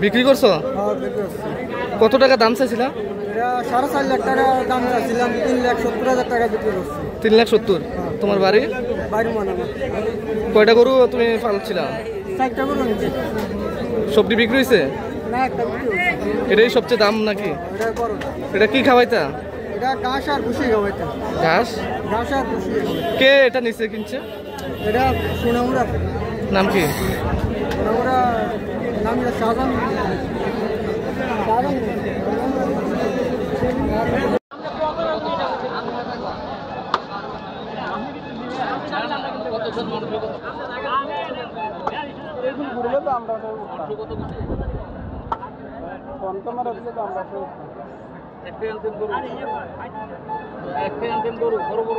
বিক্রি করছো? কত টাকা দাম চাইছিলাম? 4.5 লাখ টাকা দাম চাইছিলাম, 3,70,000 টাকা বিক্রি করছি। 3,70,000। তোমার বাড়ি? বাড়ি মানামা। কয়টা গরু তুমি পালছিলা? 4টা গরু নিয়েছি। সবটি বিক্রি হয়েছে? না, একটা বিক্রি হয়েছে। এটাই সবচেয়ে দাম নাকি? এটা বড়টা। এটা কি খাওয়াইতা? এটা ঘাস আর ভুসি খাওয়াইতা। ঘাস? ঘাস আর ভুসি। কে এটা নিচে কিনছে? এটা সোনামুড়া। নাম কি? সোনামুড়া নাম শাহজাহান।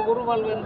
গরু পালবেন